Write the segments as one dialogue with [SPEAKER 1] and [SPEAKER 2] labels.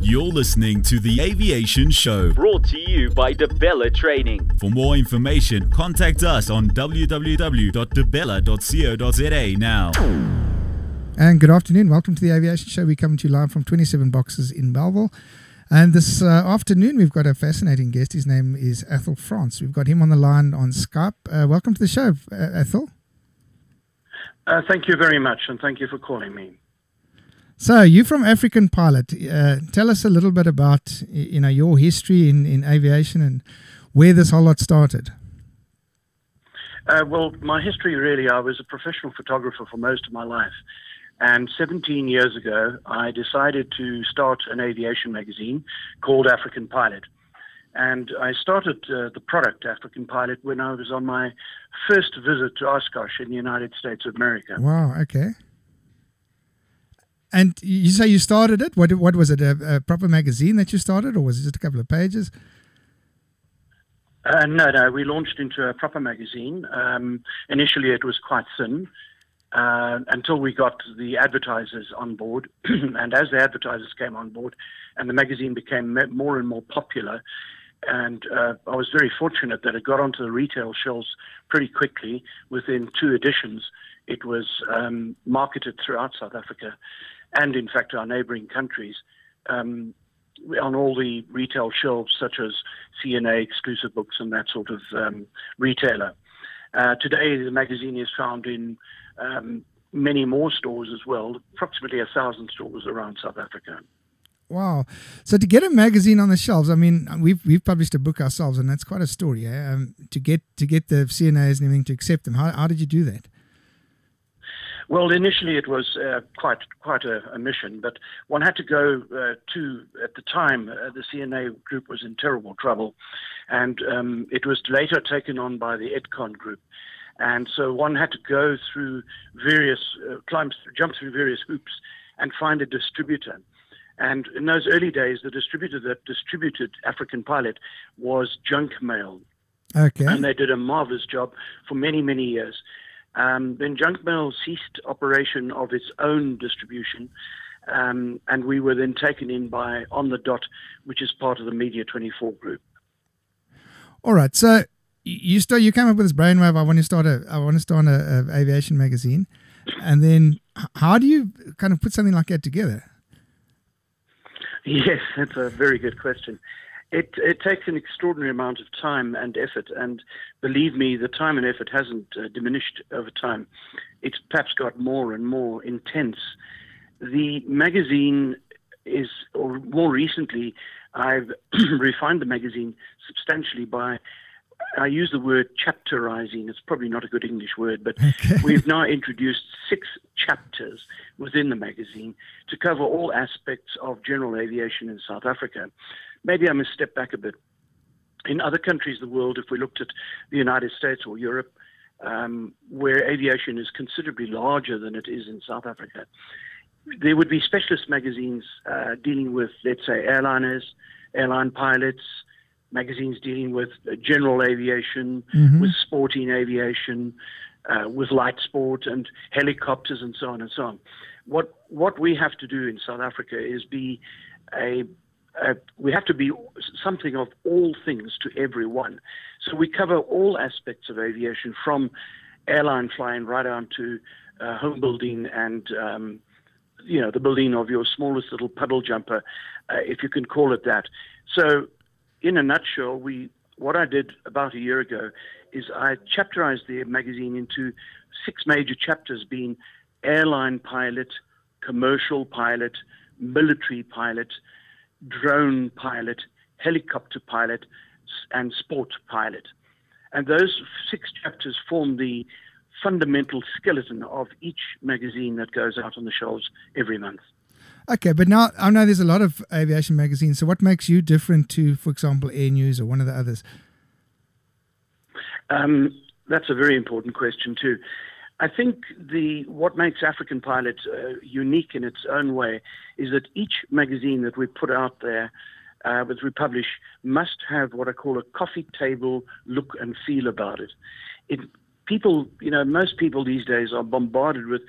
[SPEAKER 1] You're listening to The Aviation Show,
[SPEAKER 2] brought to you by Debella Training.
[SPEAKER 1] For more information, contact us on www.debella.co.za now.
[SPEAKER 3] And good afternoon. Welcome to The Aviation Show. We're coming to you live from 27 Boxes in Belleville. And this afternoon, we've got a fascinating guest. His name is Athol France. We've got him on the line on Skype. Welcome to the show, Athol.
[SPEAKER 4] Thank you very much, and thank you for calling me.
[SPEAKER 3] So, you're from African Pilot. Tell us a little bit about your history in aviation and where this whole lot started.
[SPEAKER 4] Well, my history really, I was a professional photographer for most of my life. And 17 years ago, I decided to start an aviation magazine called African Pilot. And I started the product African Pilot when I was on my first visit to Oshkosh in the United States of America.
[SPEAKER 3] Wow, okay. And you say you started it? What was it, a proper magazine that you started, or was it just a couple of pages?
[SPEAKER 4] No, we launched into a proper magazine. Initially, it was quite thin. Until we got the advertisers on board. And as the advertisers came on board and the magazine became more and more popular, and I was very fortunate that it got onto the retail shelves pretty quickly. Within 2 editions, it was marketed throughout South Africa and, in fact, our neighboring countries on all the retail shelves, such as CNA, Exclusive Books, and that sort of retailer. Today, the magazine is found in many more stores as well, approximately 1,000 stores around South Africa.
[SPEAKER 3] Wow. So to get a magazine on the shelves, I mean, we've published a book ourselves, and that's quite a story. To get the CNAs and everything to accept them, how did you do that?
[SPEAKER 4] Well, initially it was quite a mission, but one had to go to, at the time, the CNA group was in terrible trouble, and it was later taken on by the EDCON group. And so one had to go through various, jump through various hoops and find a distributor. And in those early days, the distributor that distributed African Pilot was Junk Mail.
[SPEAKER 3] Okay.
[SPEAKER 4] And they did a marvelous job for many, many years. Then Junk Mail ceased operation of its own distribution, and we were then taken in by On the Dot, which is part of the Media 24 group.
[SPEAKER 3] All right. So you came up with this brainwave. I want to start a aviation magazine, and then how do you kind of put something like that together?
[SPEAKER 4] Yes, that's a very good question. It takes an extraordinary amount of time and effort, and believe me, the time and effort hasn't diminished over time. It's perhaps got more and more intense. The magazine is, or more recently, I've refined the magazine substantially by, I use the word chapterizing. It's probably not a good English word, but we've now introduced 6 chapters within the magazine to cover all aspects of general aviation in South Africa. Maybe I must step back a bit. In other countries of the world, if we looked at the United States or Europe, where aviation is considerably larger than it is in South Africa, there would be specialist magazines dealing with, let's say, airliners, airline pilots, magazines dealing with general aviation, with sporting aviation, with light sport and helicopters and so on and so on. What we have to do in South Africa is we have to be something of all things to everyone. So we cover all aspects of aviation, from airline flying right down to home building and the building of your smallest little puddle jumper, if you can call it that. So in a nutshell, what I did about a year ago is I chapterized the magazine into 6 major chapters, being airline pilot, commercial pilot, military pilot, drone pilot, helicopter pilot, and sport pilot. And those 6 chapters form the fundamental skeleton of each magazine that goes out on the shelves every month.
[SPEAKER 3] Okay, but now I know there's a lot of aviation magazines. So what makes you different to, for example, Air News or one of the others?
[SPEAKER 4] That's a very important question too. I think what makes African Pilot unique in its own way is that each magazine that we put out there, that we publish, must have what I call a coffee table look and feel about it. Most people these days are bombarded with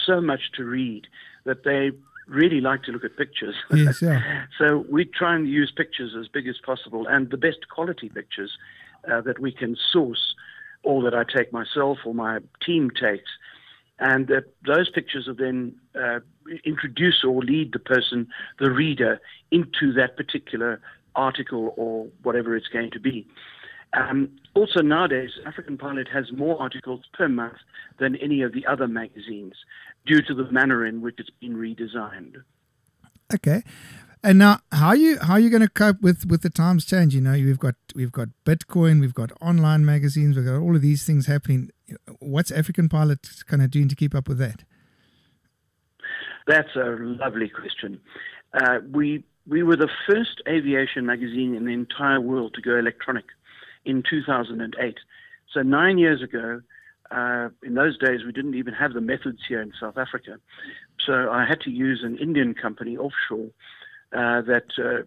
[SPEAKER 4] so much to read that they really like to look at pictures.
[SPEAKER 3] Yes, yeah.
[SPEAKER 4] So we try and use pictures as big as possible, and the best quality pictures that we can source, or that I take myself or my team takes. And those pictures are then introduce or lead the person, the reader, into that particular article or whatever it's going to be. Also nowadays, African Pilot has more articles per month than any of the other magazines due to the manner in which it's been redesigned.
[SPEAKER 3] Okay. And now, how are you going to cope with the times change? You know, we've got Bitcoin, we've got online magazines, we've got all of these things happening. What's African Pilot kind of doing to keep up with that?
[SPEAKER 4] That's a lovely question. We were the first aviation magazine in the entire world to go electronic in 2008. So 9 years ago, in those days, we didn't even have the methods here in South Africa. So I had to use an Indian company offshore that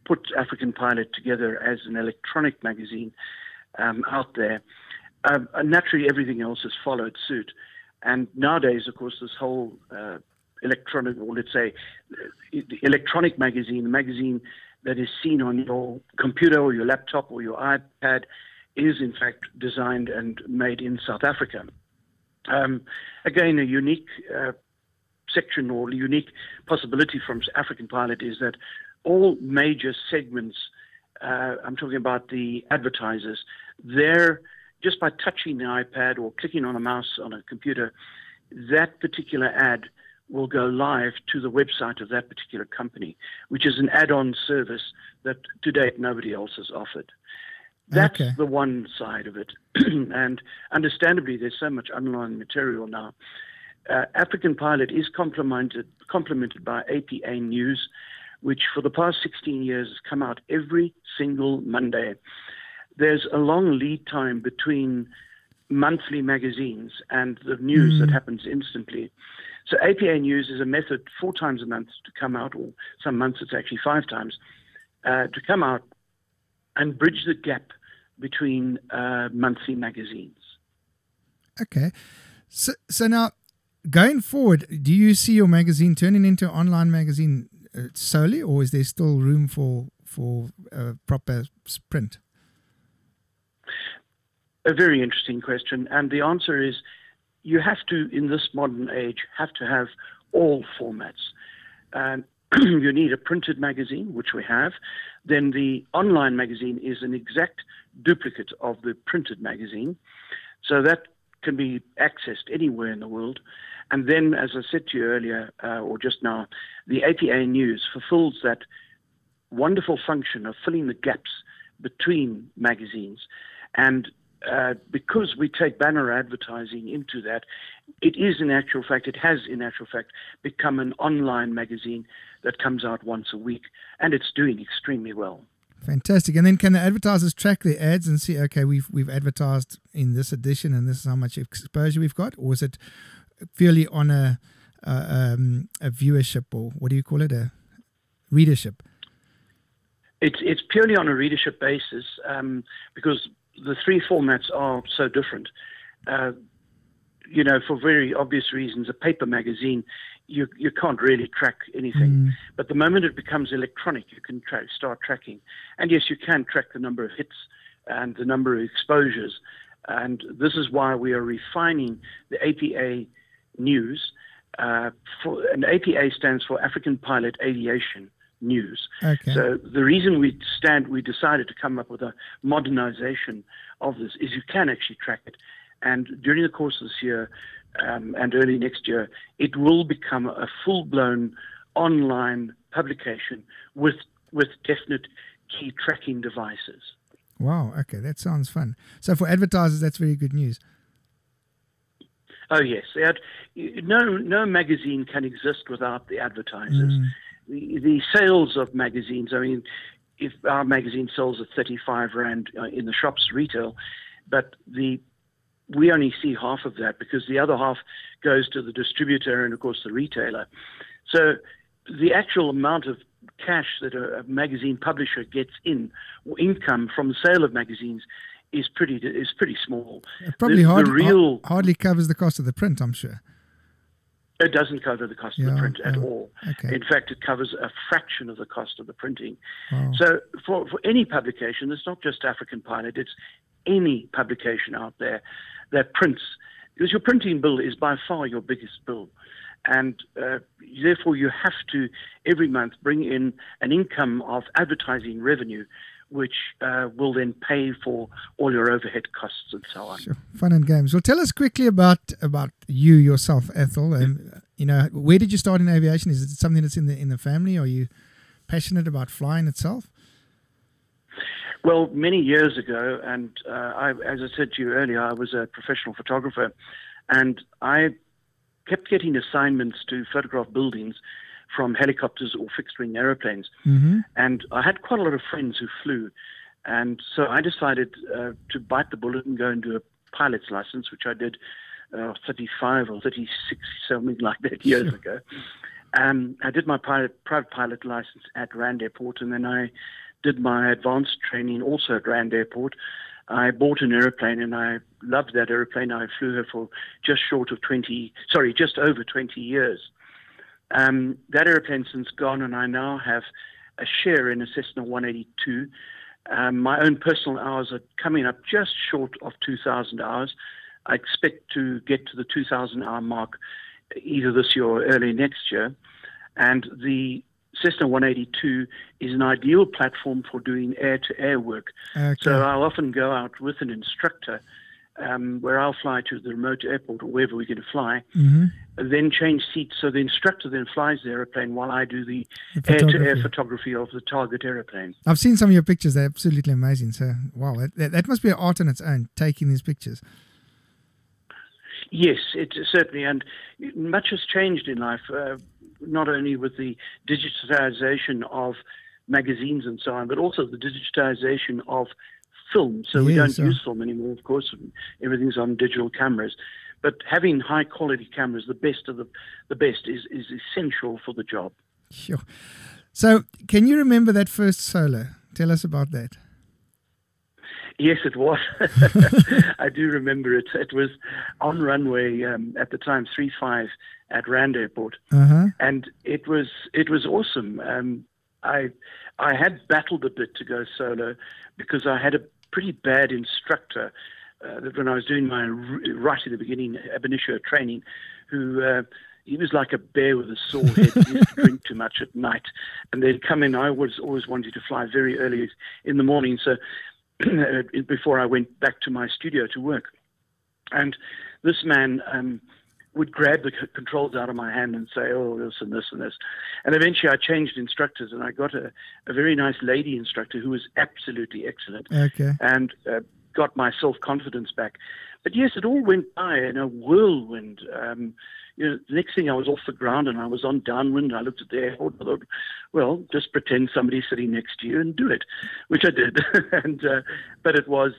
[SPEAKER 4] put African Pilot together as an electronic magazine out there. Naturally, everything else has followed suit. And nowadays, of course, this whole electronic, or let's say, the electronic magazine, the magazine that is seen on your computer or your laptop or your iPad, is in fact designed and made in South Africa. Again, a unique section or unique possibility from African Pilot is that all major segments, I'm talking about the advertisers, they're just by touching the iPad or clicking on a mouse on a computer, that particular ad will go live to the website of that particular company, which is an add-on service that to date nobody else has offered. That's the one side of it. And understandably, there's so much online material now. African Pilot is complemented by APA News, which for the past 16 years has come out every single Monday. There's a long lead time between monthly magazines and the news that happens instantly. So APA News is a method 4 times a month to come out, or some months it's actually 5 times, to come out and bridge the gap between monthly magazines. Okay.
[SPEAKER 3] So now, going forward, do you see your magazine turning into an online magazine solely, or is there still room for proper print?
[SPEAKER 4] A very interesting question. And the answer is, you have to, in this modern age, have to have all formats. You need a printed magazine, which we have. Then the online magazine is an exact duplicate of the printed magazine. So that can be accessed anywhere in the world. And then, as I said to you earlier, or just now, the APA News fulfills that wonderful function of filling the gaps between magazines. And because we take banner advertising into that, it has in actual fact become an online magazine that comes out once a week, and it's doing extremely well.
[SPEAKER 3] Fantastic. And then can the advertisers track their ads and see, okay, we've advertised in this edition and this is how much exposure we've got? Or is it purely on a viewership, or what do you call it, a readership?
[SPEAKER 4] It's purely on a readership basis, because the 3 formats are so different. For very obvious reasons, a paper magazine, you can't really track anything. But the moment it becomes electronic, you can start tracking. And yes, you can track the number of hits and the number of exposures. And this is why we are refining the APA News. And APA stands for African Pilot Aviation News. Okay. So the reason we decided to come up with a modernization of this is you can actually track it. And during the course of this year and early next year, it will become a full-blown online publication with definite key tracking devices.
[SPEAKER 3] Wow, okay, that sounds fun. So for advertisers, that's very good news.
[SPEAKER 4] Oh, yes. No magazine can exist without the advertisers. The sales of magazines, I mean, if our magazine sells at 35 Rand in the shops retail, but we only see half of that because the other half goes to the distributor and, of course, the retailer. So the actual amount of cash that a magazine publisher gets in, or income from the sale of magazines, is pretty small.
[SPEAKER 3] It probably hardly covers the cost of the print, I'm sure.
[SPEAKER 4] It doesn't cover the cost of the print at all.
[SPEAKER 3] Okay.
[SPEAKER 4] In fact, it covers a fraction of the cost of the printing.
[SPEAKER 3] Wow.
[SPEAKER 4] So for any publication, it's not just African Pilot, it's any publication out there that prints, because your printing bill is by far your biggest bill. And therefore, you have to, every month, bring in an income of advertising revenue, which will then pay for all your overhead costs and so on.
[SPEAKER 3] Sure. Fun and games. Well, tell us quickly about you yourself, Ethel. And where did you start in aviation? Is it something that's in the family? Are you passionate about flying itself?
[SPEAKER 4] Well, many years ago, and as I said to you earlier, I was a professional photographer, and I kept getting assignments to photograph buildings from helicopters or fixed-wing aeroplanes.
[SPEAKER 3] Mm-hmm.
[SPEAKER 4] And I had quite a lot of friends who flew. And so I decided to bite the bullet and go and do a pilot's license, which I did 35 or 36, something like that, years ago. I did my private pilot license at Rand Airport, and then I did my advanced training also at Rand Airport. I bought an airplane, and I loved that airplane. I flew her for just over 20 years. That airplane since gone, and I now have a share in a Cessna 182. My own personal hours are coming up just short of 2,000 hours. I expect to get to the 2,000-hour mark either this year or early next year. And the Cessna 182 is an ideal platform for doing air-to-air work.
[SPEAKER 3] Okay.
[SPEAKER 4] So I'll often go out with an instructor where I'll fly to the remote airport or wherever we're going to fly, then change seats. So the instructor then flies the airplane while I do the air-to-air photography of the target airplane.
[SPEAKER 3] I've seen some of your pictures. They're absolutely amazing. So, wow, that must be an art on its own, taking these pictures.
[SPEAKER 4] Yes, it certainly, and much has changed in life, not only with the digitization of magazines and so on, but also the digitization of film. So we don't use film anymore, of course. Everything's on digital cameras. But having high-quality cameras, the best of the best, is essential for the job.
[SPEAKER 3] Sure. So can you remember that first solo? Tell us about that.
[SPEAKER 4] Yes, it was. I do remember it. It was on runway at the time 35 at Rand Airport, and it was awesome. I had battled a bit to go solo because I had a pretty bad instructor that when I was doing my right at the beginning ab initio training, who he was like a bear with a sore head. He used to drink too much at night, and they'd come in. I was always wanting to fly very early in the morning, so before I went back to my studio to work. And this man would grab the controls out of my hand and say, oh, this and this and this. And eventually I changed instructors, and I got a very nice lady instructor who was absolutely excellent, and got my self-confidence back. But yes, it all went by in a whirlwind. The next thing I was off the ground and I was on downwind. I looked at the airport. I thought, well, just pretend somebody's sitting next to you and do it, which I did. But it was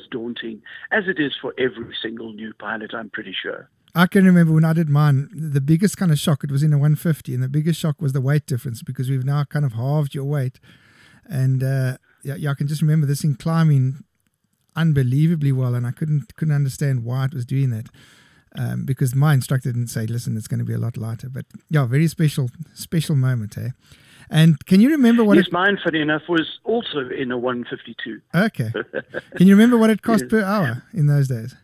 [SPEAKER 4] daunting, as it is for every single new pilot, I'm pretty sure.
[SPEAKER 3] I can remember when I did mine, the biggest kind of shock, it was in a 150, and the biggest shock was the weight difference, because we've now kind of halved your weight. And I can just remember this thing climbing unbelievably well, and I couldn't understand why it was doing that. Because my instructor didn't say, listen, it's going to be a lot lighter. But yeah, very special moment, eh? And can you remember what
[SPEAKER 4] mine, funny enough, was also in a 152.
[SPEAKER 3] Okay. Can you remember what it cost per hour in those days?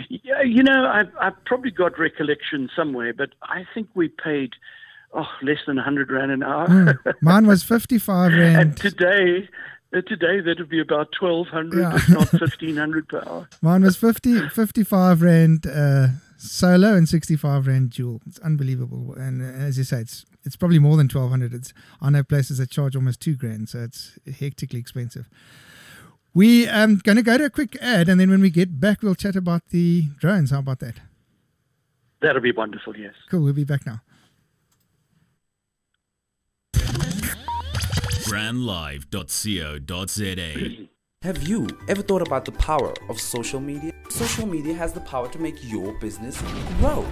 [SPEAKER 4] Yeah, I've probably got recollection somewhere, but I think we paid less than 100 Rand an hour.
[SPEAKER 3] Mine was 55 Rand.
[SPEAKER 4] And today that would be about 1,200, if not 1,500 per hour.
[SPEAKER 3] Mine was 55 Rand solo and 65 Rand dual. It's unbelievable. And as you say, it's probably more than 1,200. I know places that charge almost $2,000, so it's hectically expensive. We going to go to a quick ad, and then when we get back, we'll chat about the drones. How about that?
[SPEAKER 4] That'll be wonderful, yes.
[SPEAKER 3] Cool, we'll be back now.
[SPEAKER 1] brandlive.co.za.
[SPEAKER 5] Have you ever thought about the power of social media? Social media has the power to make your business grow.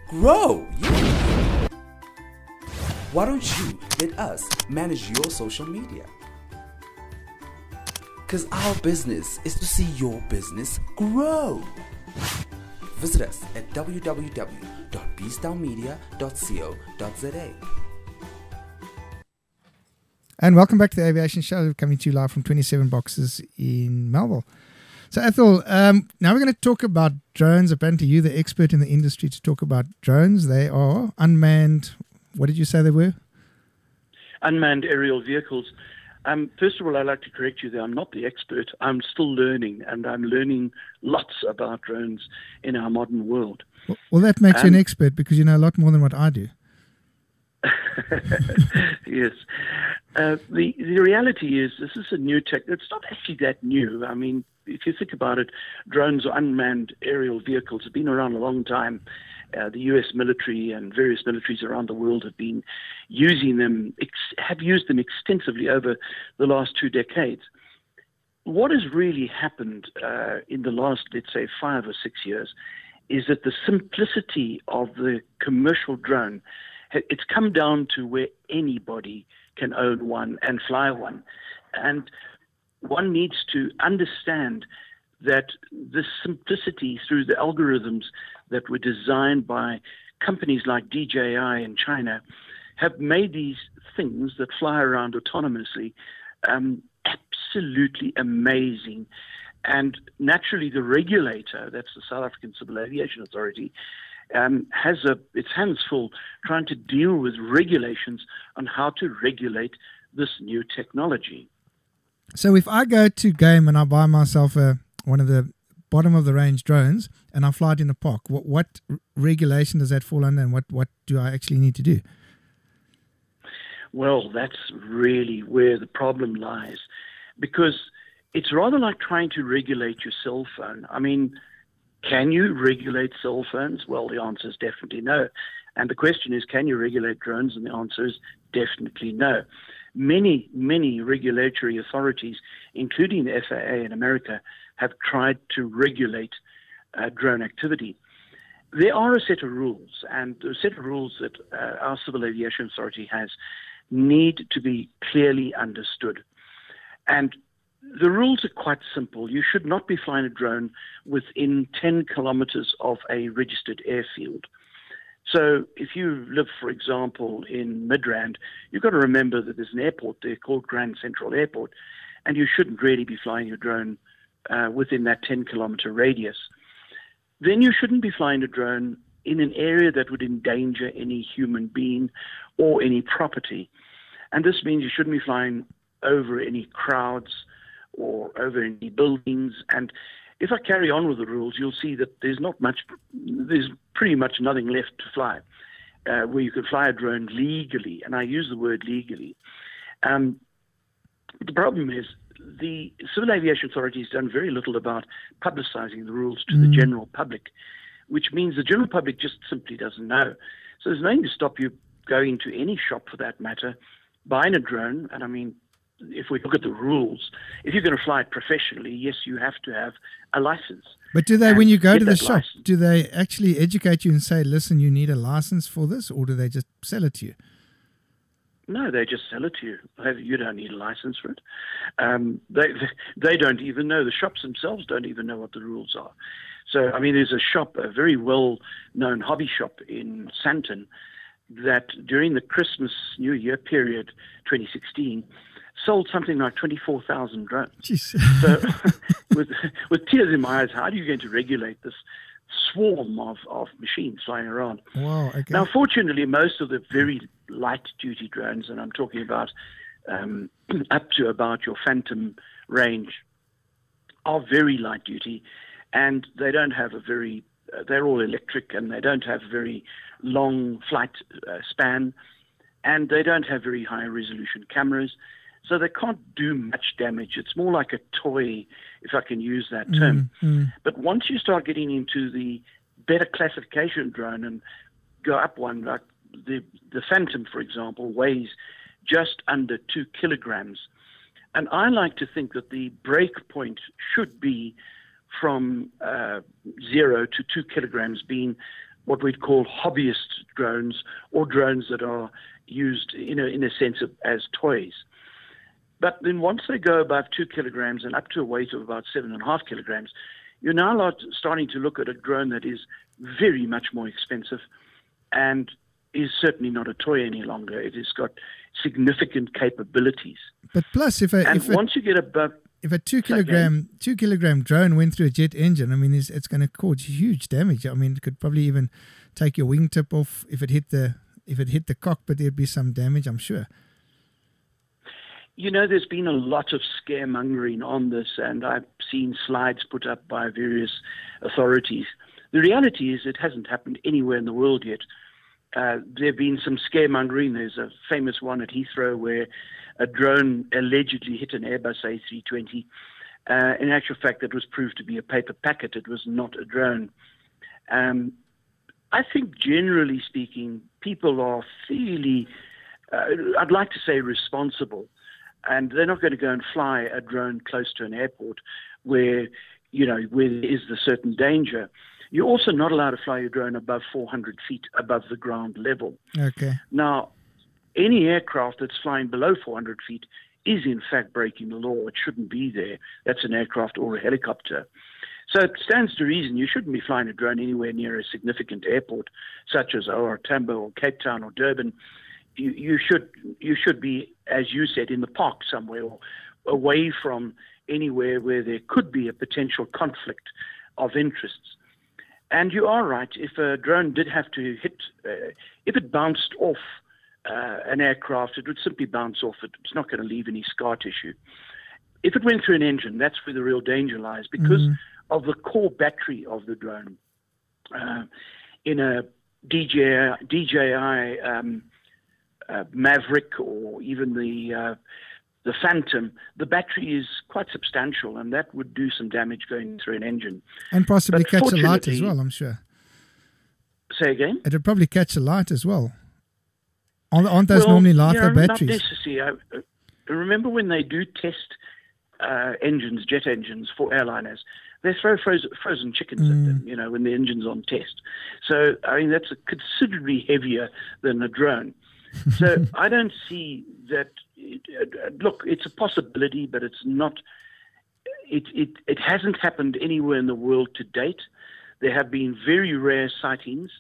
[SPEAKER 5] Grow! Yeah. Why don't you let us manage your social media? Because our business is to see your business grow. Visit us at www.theaviationshowcom www.bstownmedia.co.za.
[SPEAKER 3] And welcome back to the Aviation Show, coming to you live from 27 Boxes in Melville. So, Ethel, now we're going to talk about drones. Apparently, you're the expert in the industry to talk about drones. They are unmanned. What did you say they were?
[SPEAKER 4] Unmanned aerial vehicles. First of all, I'd like to correct you there. I'm not the expert. I'm still learning, and I'm learning lots about drones in our modern world.
[SPEAKER 3] Well, that makes you an expert because you know a lot more than what I do.
[SPEAKER 4] Yes. The reality is this is a new tech. It's not actually that new. I mean, if you think about it, drones or unmanned aerial vehicles have been around a long time. The U.S. military and various militaries around the world have been using them, have used them extensively over the last 2 decades. What has really happened in the last, let's say, 5 or 6 years is that the simplicity of the commercial drone, it's come down to where anybody can own one and fly one. And one needs to understand that this simplicity through the algorithms that were designed by companies like DJI in China have made these things that fly around autonomously absolutely amazing. And naturally, the regulator, that's the South African Civil Aviation Authority, has its hands full trying to deal with regulations on how to regulate this new technology.
[SPEAKER 3] So if I go to Game and I buy myself one of the bottom of the range drones and I fly it in the park, what regulation does that fall under, and what do I actually need to do?
[SPEAKER 4] Well, that's really where the problem lies, because it's rather like trying to regulate your cell phone. I mean, can you regulate cell phones? Well, the answer is definitely no. And the question is, can you regulate drones? And the answer is definitely no. Many, many regulatory authorities, including the FAA in America, have tried to regulate drone activity. There are a set of rules, and the set of rules that our Civil Aviation Authority has need to be clearly understood. And the rules are quite simple. You should not be flying a drone within 10 kilometers of a registered airfield. So if you live, for example, in Midrand, you've got to remember that there's an airport there called Grand Central Airport, and you shouldn't really be flying your drone within that 10-kilometer radius. Then you shouldn't be flying a drone in an area that would endanger any human being or any property. And this means you shouldn't be flying over any crowds or over any buildings. And if I carry on with the rules, you'll see that there's pretty much nothing left to fly, where you can fly a drone legally, and I use the word legally. The problem is the Civil Aviation Authority has done very little about publicizing the rules to the general public, which means the general public just simply doesn't know. So there's nothing to stop you going to any shop, for that matter, buying a drone, and I mean, if we look at the rules, if you're going to fly it professionally, yes, you have to have a license.
[SPEAKER 3] But do they, when you go to the shop,
[SPEAKER 4] license,
[SPEAKER 3] do they actually educate you and say, listen, you need a license for this, or do they just sell it to you?
[SPEAKER 4] No, they just sell it to you. You don't need a license for it. They don't even know. The shops themselves don't even know what the rules are. So, I mean, there's a shop, a very well-known hobby shop in Sandton, that during the Christmas New Year period, 2016, sold something like 24,000 drones.
[SPEAKER 3] Jeez.
[SPEAKER 4] So with tears in my eyes, how are you going to regulate this swarm of machines flying around?
[SPEAKER 3] Wow, okay.
[SPEAKER 4] Now, fortunately, most of the very light-duty drones, and I'm talking about up to about your Phantom range, are very light-duty, and they don't have they're all electric, and they don't have a very long flight span, and they don't have very high-resolution cameras. So they can't do much damage. It's more like a toy, if I can use that term. But once you start getting into the better classification drone and go up one, like the Phantom, for example, weighs just under 2 kilograms. And I like to think that the break point should be from 0 to 2 kilograms, being what we'd call hobbyist drones, or drones that are used in a sense as toys. But then once they go above 2 kilograms and up to a weight of about 7.5 kilograms, you're now starting to look at a drone that is very much more expensive and is certainly not a toy any longer. It has got significant capabilities.
[SPEAKER 3] But plus,
[SPEAKER 4] once you get above...
[SPEAKER 3] If a 2 kilogram drone went through a jet engine, I mean, it's going to cause huge damage. I mean, it could probably even take your wingtip off if it hit the cockpit. There'd be some damage, I'm sure.
[SPEAKER 4] You know, there's been a lot of scaremongering on this, and I've seen slides put up by various authorities. The reality is it hasn't happened anywhere in the world yet. There have been some scaremongering. There's a famous one at Heathrow where a drone allegedly hit an Airbus A320. In actual fact, that was proved to be a paper packet. It was not a drone. I think, generally speaking, people are fairly, I'd like to say, responsible. And they're not going to go and fly a drone close to an airport where there is the certain danger. You're also not allowed to fly your drone above 400 feet above the ground level.
[SPEAKER 3] Okay.
[SPEAKER 4] Now, any aircraft that's flying below 400 feet is, in fact, breaking the law. It shouldn't be there. That's an aircraft or a helicopter. So it stands to reason you shouldn't be flying a drone anywhere near a significant airport, such as Tambo or Cape Town or Durban. You should be, as you said, in the park somewhere or away from anywhere where there could be a potential conflict of interests. And you are right. If a drone did have to hit, if it bounced off an aircraft, it would simply bounce off it. It's not going to leave any scar tissue. If it went through an engine, that's where the real danger lies because of the core battery of the drone. In a DJI Maverick or even the Phantom, the battery is quite substantial, and that would do some damage going through an engine.
[SPEAKER 3] And possibly catch a light as well, I'm sure.
[SPEAKER 4] Say again?
[SPEAKER 3] It would probably catch a light as well. Aren't those normally lighter batteries?
[SPEAKER 4] Not necessarily. I remember when they do test engines, jet engines for airliners, they throw frozen chickens at them, when the engine's on test. So, I mean, that's considerably heavier than a drone. So I don't see that. Look, it's a possibility, but it's not. It hasn't happened anywhere in the world to date. There have been very rare sightings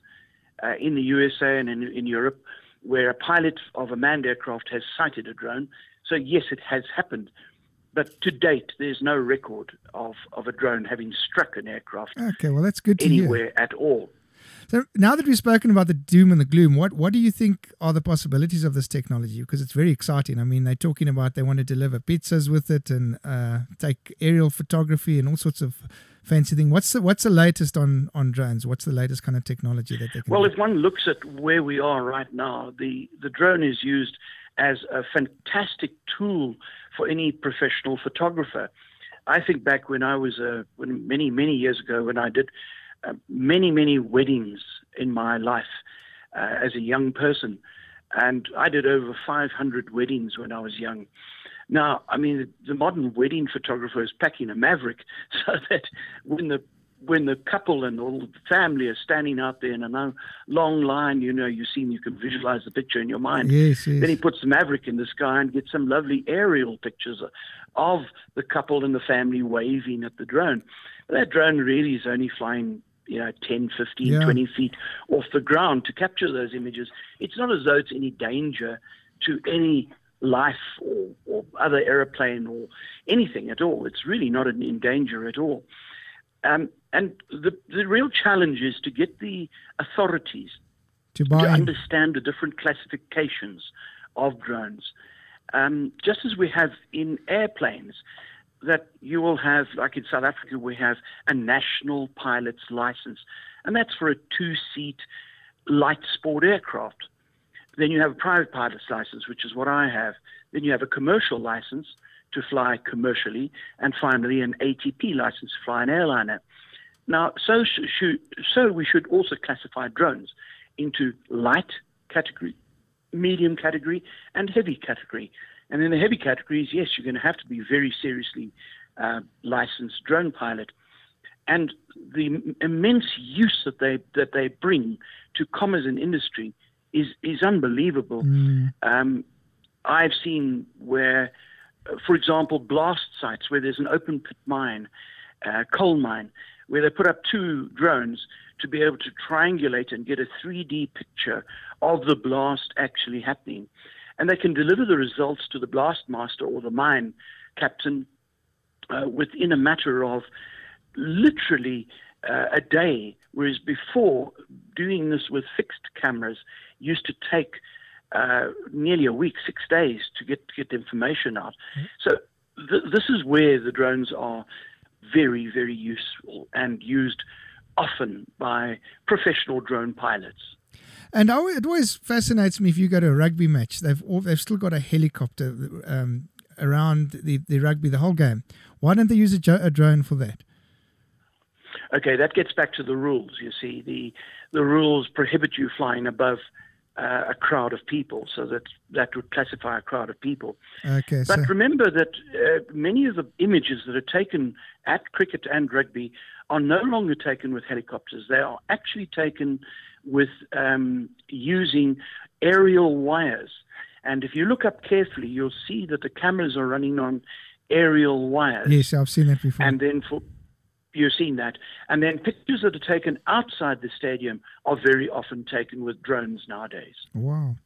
[SPEAKER 4] in the USA and in Europe where a pilot of a manned aircraft has sighted a drone. So yes, it has happened, but to date, there's no record of a drone having struck an aircraft.
[SPEAKER 3] Okay, well, that's good to
[SPEAKER 4] anywhere
[SPEAKER 3] hear.
[SPEAKER 4] At all.
[SPEAKER 3] So now that we've spoken about the doom and the gloom, what do you think are the possibilities of this technology? Because it's very exciting. I mean, they're talking about they want to deliver pizzas with it and take aerial photography and all sorts of fancy things. What's the latest on drones? What's the latest kind of technology that they can do?
[SPEAKER 4] If one looks at where we are right now, the drone is used as a fantastic tool for any professional photographer. I think back when I was many years ago when I did many weddings in my life as a young person, and I did over 500 weddings when I was young. Now, I mean, the modern wedding photographer is packing a Maverick so that when the couple and all the family are standing out there in a long line, you can visualize the picture in your mind.
[SPEAKER 3] Yes.
[SPEAKER 4] Then he puts the Maverick in the sky and gets some lovely aerial pictures of the couple and the family waving at the drone. But that drone really is only flying 10, 15, 20 feet off the ground to capture those images. It's not as though it's any danger to any life or other aeroplane or anything at all. It's really not in danger at all. And the real challenge is to get the authorities to understand the different classifications of drones. Just as we have in airplanes, that you will have, like in South Africa, we have a national pilot's license, and that's for a 2-seat light sport aircraft. Then you have a private pilot's license, which is what I have. Then you have a commercial license to fly commercially, and finally an ATP license to fly an airliner. Now, so we should also classify drones into light category, medium category, and heavy category. And in the heavy categories, yes, you're going to have to be very seriously licensed drone pilot. And the immense use that they bring to commerce and industry is unbelievable. I've seen where, for example, blast sites where there's an open pit mine, coal mine, where they put up 2 drones to be able to triangulate and get a 3D picture of the blast actually happening. And they can deliver the results to the blast master or the mine captain within a matter of literally a day, whereas before, doing this with fixed cameras used to take nearly a week, 6 days to get the information out. So this is where the drones are very, very useful and used often by professional drone pilots.
[SPEAKER 3] And it always fascinates me if you go to a rugby match, they've still got a helicopter around the rugby, the whole game. Why don't they use a drone for that?
[SPEAKER 4] Okay, that gets back to the rules. You see, the rules prohibit you flying above a crowd of people, so that would classify a crowd of people.
[SPEAKER 3] Okay,
[SPEAKER 4] but remember that many of the images that are taken at cricket and rugby are no longer taken with helicopters. They are actually taken with using aerial wires. And if you look up carefully, you'll see that the cameras are running on aerial wires.
[SPEAKER 3] Yes, I've seen that before.
[SPEAKER 4] And then you've seen that. And then pictures that are taken outside the stadium are very often taken with drones nowadays.
[SPEAKER 3] Wow.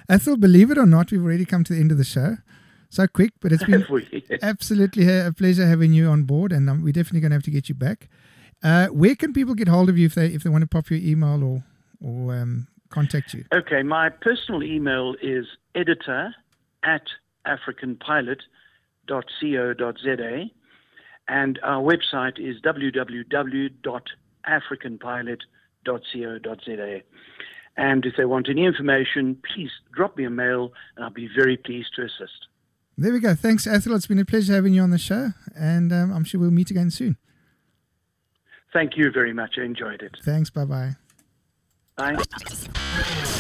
[SPEAKER 3] Ethel, believe it or not, we've already come to the end of the show. So quick, but it's been absolutely a pleasure having you on board, and we're definitely going to have to get you back. Where can people get hold of you if they want to pop your email or contact you?
[SPEAKER 4] Okay, my personal email is editor@africanpilot.co.za, and our website is www.africanpilot.co.za. And if they want any information, please drop me a mail, and I'll be very pleased to assist.
[SPEAKER 3] There we go. Thanks, Ethel. It's been a pleasure having you on the show, and I'm sure we'll meet again soon.
[SPEAKER 4] Thank you very much. I enjoyed it.
[SPEAKER 3] Thanks. Bye-bye.
[SPEAKER 4] Bye.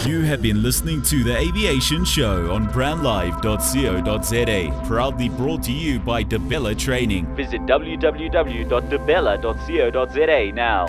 [SPEAKER 1] You have been listening to The Aviation Show on brandlive.co.za, proudly brought to you by DeBella Training.
[SPEAKER 2] Visit www.debella.co.za now.